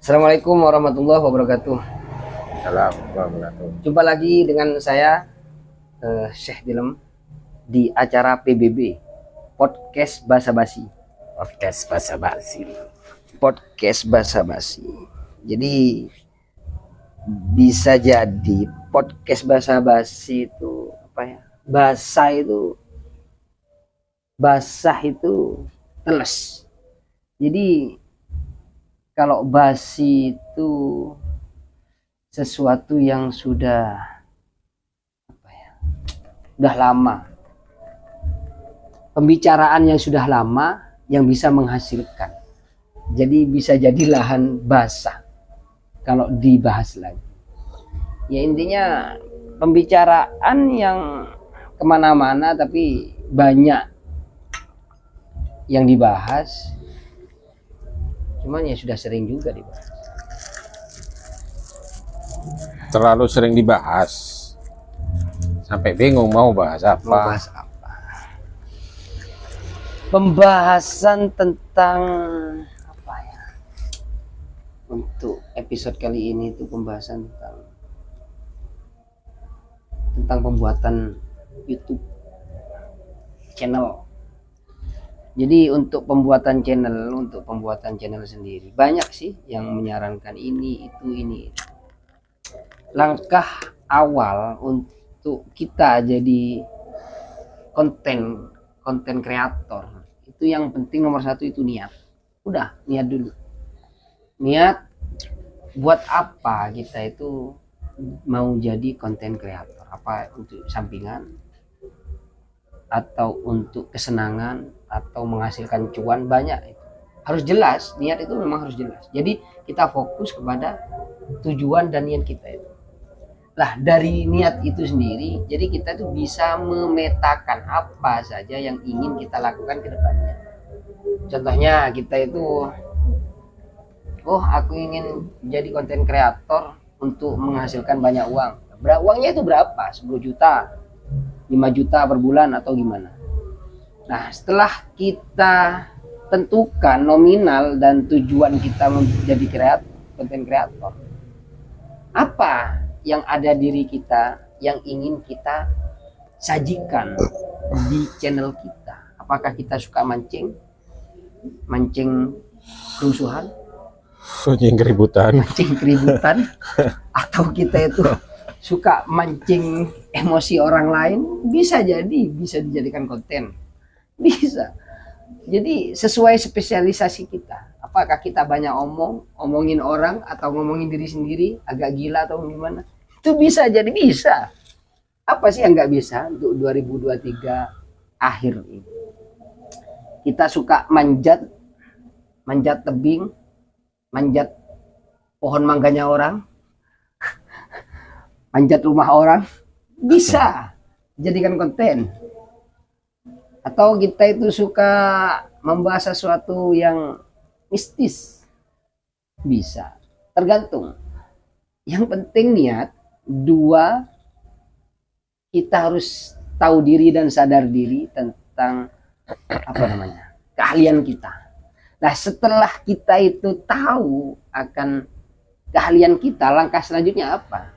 Assalamualaikum warahmatullahi wabarakatuh. Salam warahmatullahi. Jumpa lagi dengan saya Syekh Dilem di acara PBB Podcast Basa Basi. Podcast basa-basi. Podcast Basa Basi. Jadi bisa jadi podcast Basa Basi itu apa ya? Basah itu teles. Jadi kalau basi itu sesuatu yang sudah udah lama, pembicaraan yang sudah lama yang bisa menghasilkan, jadi bisa jadi lahan basah kalau dibahas lagi. Ya intinya pembicaraan yang kemana-mana tapi banyak yang dibahas, cuman ya sudah sering juga dibahas. Terlalu sering dibahas sampai bingung mau bahas apa. Mau bahas apa? Pembahasan tentang apa ya? Untuk episode kali ini itu pembahasan tentang pembuatan YouTube channel. Jadi untuk pembuatan channel sendiri banyak sih yang menyarankan ini itu. Langkah awal untuk kita jadi konten kreator itu yang penting nomor satu itu niat. Udah niat dulu. Niat buat apa kita itu mau jadi konten kreator? Apa untuk sampingan atau untuk kesenangan atau menghasilkan cuan? Banyak itu. Harus jelas, niat itu memang harus jelas. Jadi kita fokus kepada tujuan dan niat kita itu. Lah dari niat itu sendiri, jadi kita tuh bisa memetakan apa saja yang ingin kita lakukan ke depannya. Contohnya kita itu, aku ingin jadi konten kreator untuk menghasilkan banyak uang. Uangnya itu berapa? 10 juta, 5 juta per bulan atau gimana? Nah setelah kita tentukan nominal dan tujuan kita menjadi konten kreator, apa yang ada diri kita yang ingin kita sajikan di channel kita? Apakah kita suka mancing kerusuhan, mancing keributan, atau kita itu suka mancing emosi orang lain? Bisa dijadikan konten, bisa. Jadi sesuai spesialisasi kita. Apakah kita banyak omongin orang atau ngomongin diri sendiri, agak gila atau gimana? Itu bisa jadi bisa. Apa sih yang nggak bisa untuk 2023 akhir ini? Kita suka manjat tebing, manjat pohon mangganya orang, manjat rumah orang, bisa jadikan konten. Atau kita itu suka membahas sesuatu yang mistis, bisa, tergantung. Yang penting niat. 2, kita harus tahu diri dan sadar diri tentang keahlian kita. Nah setelah kita itu tahu akan keahlian kita, langkah selanjutnya apa?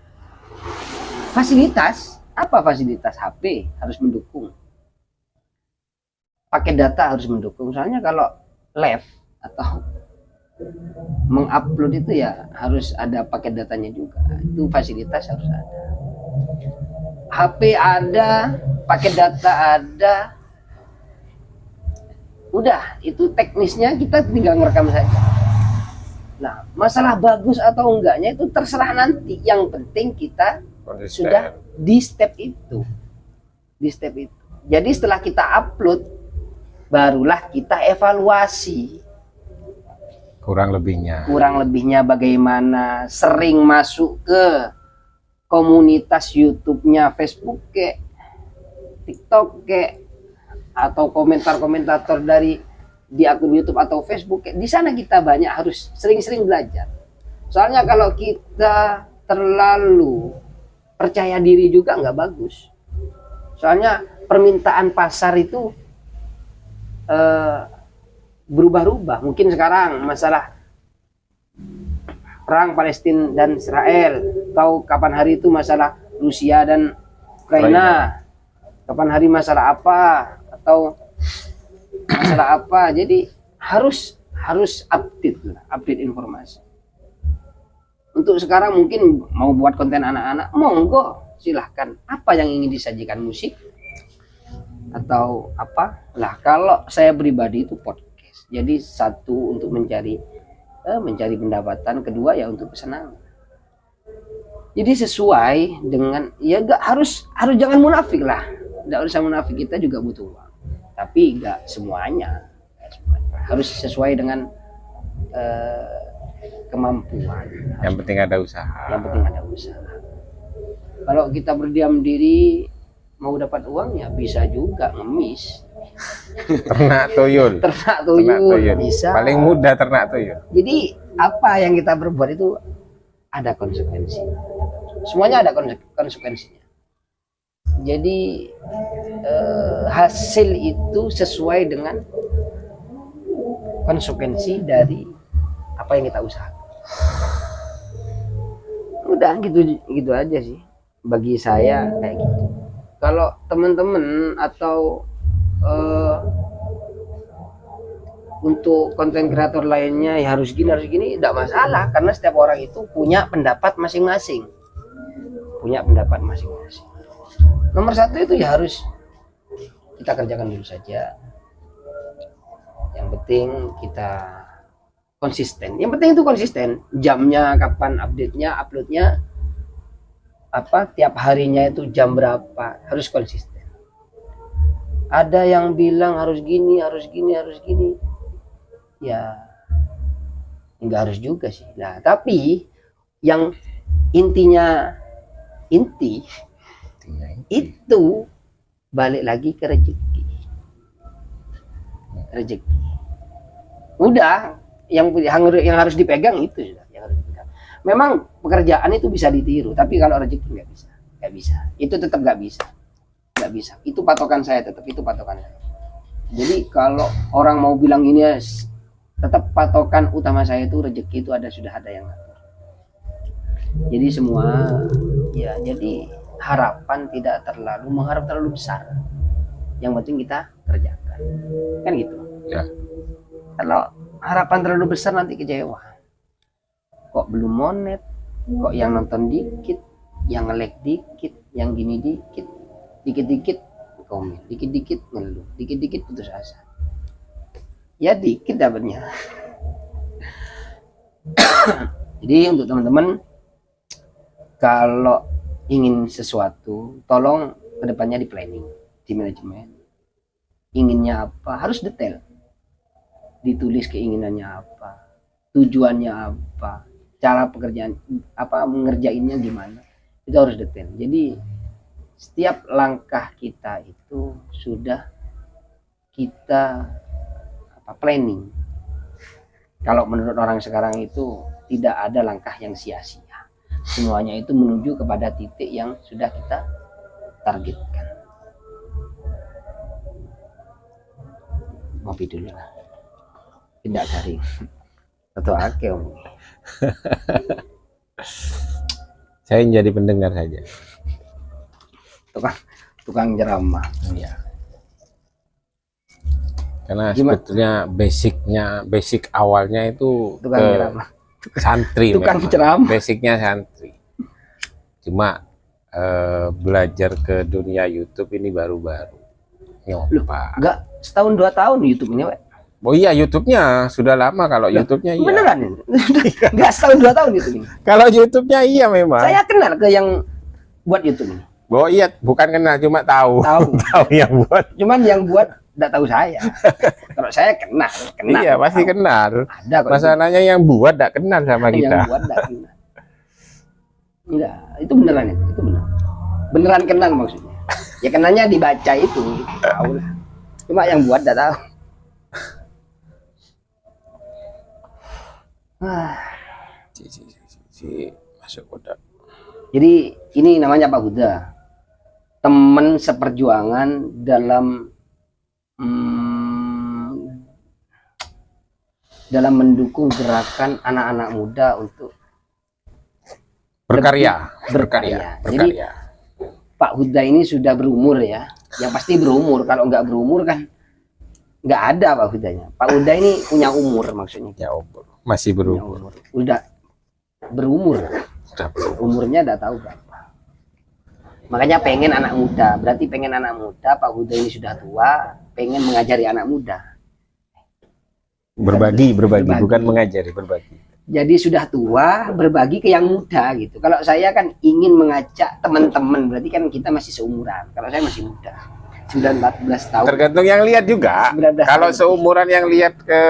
Fasilitas. Apa fasilitas? HP harus mendukung, paket data harus mendukung. Soalnya kalau live atau mengupload itu ya harus ada paket datanya juga. Itu fasilitas harus ada. HP ada, paket data ada. Udah, itu teknisnya kita tinggal ngerekam saja. Nah, masalah bagus atau enggaknya itu terserah nanti. Yang penting kita sudah di step itu. Jadi setelah kita upload, barulah kita evaluasi kurang lebihnya bagaimana, sering masuk ke komunitas YouTube-nya Facebook kek, TikTok kek, atau komentator dari di akun YouTube atau Facebook kek. Di sana kita banyak harus sering-sering belajar. Soalnya kalau kita terlalu percaya diri juga nggak bagus. Soalnya permintaan pasar itu berubah-ubah. Mungkin sekarang masalah perang Palestina dan Israel, atau kapan hari itu masalah Rusia dan Ukraina, kapan hari masalah apa atau masalah apa. Jadi harus update informasi. Untuk sekarang mungkin mau buat konten anak-anak, monggo silahkan. Apa yang ingin disajikan, musik atau apa lah. Kalau saya pribadi itu podcast. Jadi satu untuk mencari pendapatan, kedua ya untuk kesenangan. Jadi sesuai dengan, ya gak harus jangan munafik lah. Tidak usah munafik, kita juga butuh uang. Tapi gak semuanya. Harus sesuai dengan kemampuan. Yang penting ada usaha. Yang penting ada usaha. Kalau kita berdiam diri mau dapat uang ya bisa juga ngemis. Ternak tuyul. Ternak tuyul bisa. Paling mudah ternak tuyul. Jadi apa yang kita berbuat itu ada konsekuensi. Semuanya ada konsekuensinya. Jadi hasil itu sesuai dengan konsekuensi dari apa yang kita usahakan. Udah gitu aja sih. Bagi saya kayak gitu. Kalau teman-teman atau untuk konten kreator lainnya ya harus gini tidak masalah, karena setiap orang itu punya pendapat masing-masing. Nomor satu itu ya harus kita kerjakan dulu saja. Yang penting kita konsisten. Yang penting itu konsisten. Jamnya kapan uploadnya apa, tiap harinya itu jam berapa, harus konsisten. Ada yang bilang harus gini. Ya enggak harus juga sih. Nah, tapi yang intinya itu balik lagi ke rezeki. Udah, yang harus dipegang itu sudah yang harus dipegang. Memang pekerjaan itu bisa ditiru, tapi kalau rezeki nggak bisa. Itu tetap nggak bisa. Itu patokan saya, Jadi kalau orang mau bilang ini, tetap patokan utama saya itu rezeki itu sudah ada yang ngatur. Jadi semua ya, jadi harapan tidak mengharap terlalu besar. Yang penting kita kerjakan, kan gitu ya. Kalau harapan terlalu besar nanti kecewa. Kok belum monet, kok yang nonton dikit, yang nge-like dikit, yang gini dikit komen, dikit ngeluh, dikit putus asa. Ya dikit dapatnya. Jadi untuk teman-teman, kalau ingin sesuatu, tolong kedepannya di planning, di manajemen. Inginnya apa, harus detail. Ditulis keinginannya apa, tujuannya apa, cara pekerjaan apa, mengerjainnya gimana, itu harus detail. Jadi setiap langkah kita itu sudah kita planning. Kalau menurut orang sekarang itu tidak ada langkah yang sia-sia, semuanya itu menuju kepada titik yang sudah kita targetkan. Ngopi dulu lah, tidak garing atau ake om. Saya jadi pendengar saja, tukang ceramah. Iya. Karena sebetulnya basic awalnya itu tukang ceramah, santri. Tukang ceramah, basicnya santri. Cuma belajar ke dunia YouTube ini baru-baru nyoba. Enggak setahun 2 tahun YouTube ini, Pak. Oh iya, YouTube-nya sudah lama. Kalau YouTube-nya iya. Beneran ini? Enggak setahun 2 tahun YouTube ini. Kalau YouTube-nya iya memang. Saya kenal ke yang buat YouTube ini. Oh iya, bukan kenal, cuma tahu. Tahu yang buat. Cuman yang buat enggak tahu saya. Kalau saya kenal. Iya, pasti tahu. kenal. Ada kok. Masalahnya yang buat enggak kenal sama kita. Yang buat enggak kenal. Enggak, itu beneran itu benar. Beneran kenal maksudnya. Ya kenalnya dibaca itu, tahu lah. Cuma yang buat enggak tahu. Masuk kodak. Jadi ini namanya Pak Huda, teman seperjuangan dalam dalam mendukung gerakan anak-anak muda untuk Berkarya, berkarya. Jadi berkarya. Pak Huda ini sudah berumur ya. Yang pasti berumur. Kalau nggak berumur kan nggak ada Pak Hudanya. Pak Huda ini punya umur maksudnya. Ya, masih Punya berumur. umur. Udah berumur. Sudah berumur. Umurnya nggak tahu berapa. Makanya pengen anak muda. Berarti pengen anak muda. Pak Huda ini sudah tua. Pengen mengajari anak muda. Berbagi, Berbagi. bukan mengajari, berbagi. Jadi sudah tua berbagi ke yang muda gitu. Kalau saya kan ingin mengajak teman-teman, berarti kan kita masih seumuran. Kalau saya masih muda, 14 tahun. Tergantung yang lihat juga. 19 Kalau tahun. seumuran yang lihat ke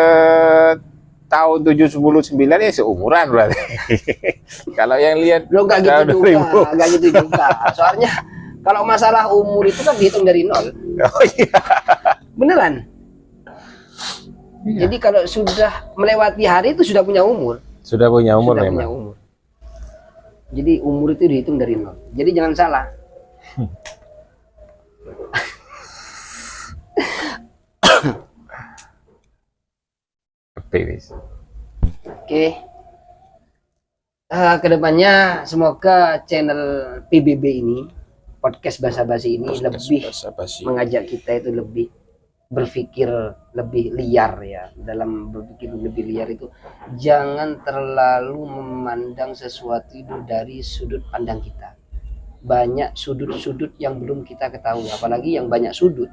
tahun 709 ya seumuran berarti. Kalau yang lihat Lo nggak tahun gitu 2000. juga, nggak gitu juga. Soalnya kalau masalah umur itu kan dihitung dari nol. Oh iya. Beneran. Iya. Jadi kalau sudah melewati hari itu sudah punya umur. Sudah punya umur Sudah memang. punya umur. Jadi umur itu dihitung dari nol. Jadi jangan salah. Aktivis. Oke. Kedepannya semoga channel PBB ini, podcast basa-basi ini lebih Basa-basi. mengajak kita itu lebih berpikir lebih liar ya. Dalam berpikir lebih liar itu jangan terlalu memandang sesuatu itu dari sudut pandang kita. Banyak sudut-sudut yang belum kita ketahui, apalagi yang banyak sudut.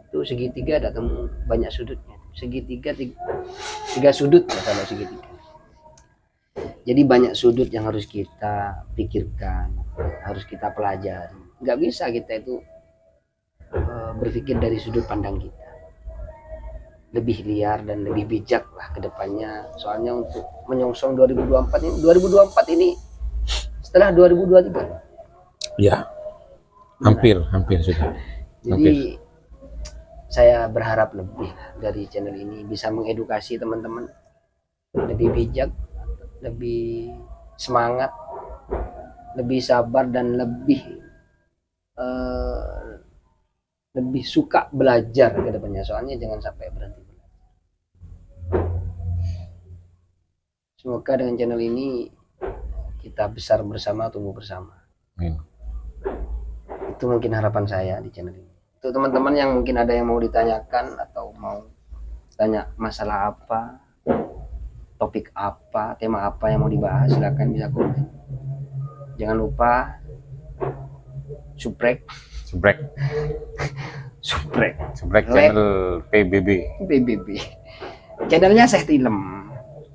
Itu segitiga ada temu banyak sudutnya. Segitiga tiga sudut ya kalau segitiga. Jadi banyak sudut yang harus kita pikirkan, harus kita pelajari. Nggak bisa kita itu berpikir dari sudut pandang kita. Lebih liar dan lebih bijak lah ke depannya. Soalnya untuk menyongsong 2024 ini setelah 2023. Ya. Hampir sudah. Jadi saya berharap lebih dari channel ini bisa mengedukasi teman-teman lebih bijak, lebih semangat, lebih sabar dan lebih suka belajar ke depannya. Soalnya jangan sampai berhenti belajar. Semoga dengan channel ini kita besar bersama, tumbuh bersama. Itu mungkin harapan saya di channel ini. Untuk teman-teman yang mungkin ada yang mau ditanyakan atau mau tanya masalah apa, topik apa, tema apa yang mau dibahas, silakan bisa komen. Jangan lupa subrek channel PBB. Channelnya saya Tilem.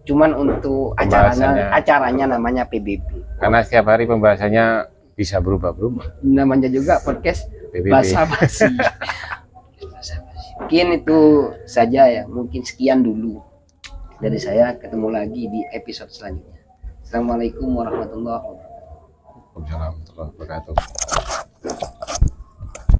Cuman untuk acaranya namanya PBB. Karena setiap hari pembahasannya bisa berubah-berubah. Namanya juga podcast PBB. basa-basi. Mungkin itu saja ya. Mungkin sekian dulu dari saya. Ketemu lagi di episode selanjutnya. Assalamualaikum warahmatullahi wabarakatuh. Waalaikumsalam warahmatullahi wabarakatuh.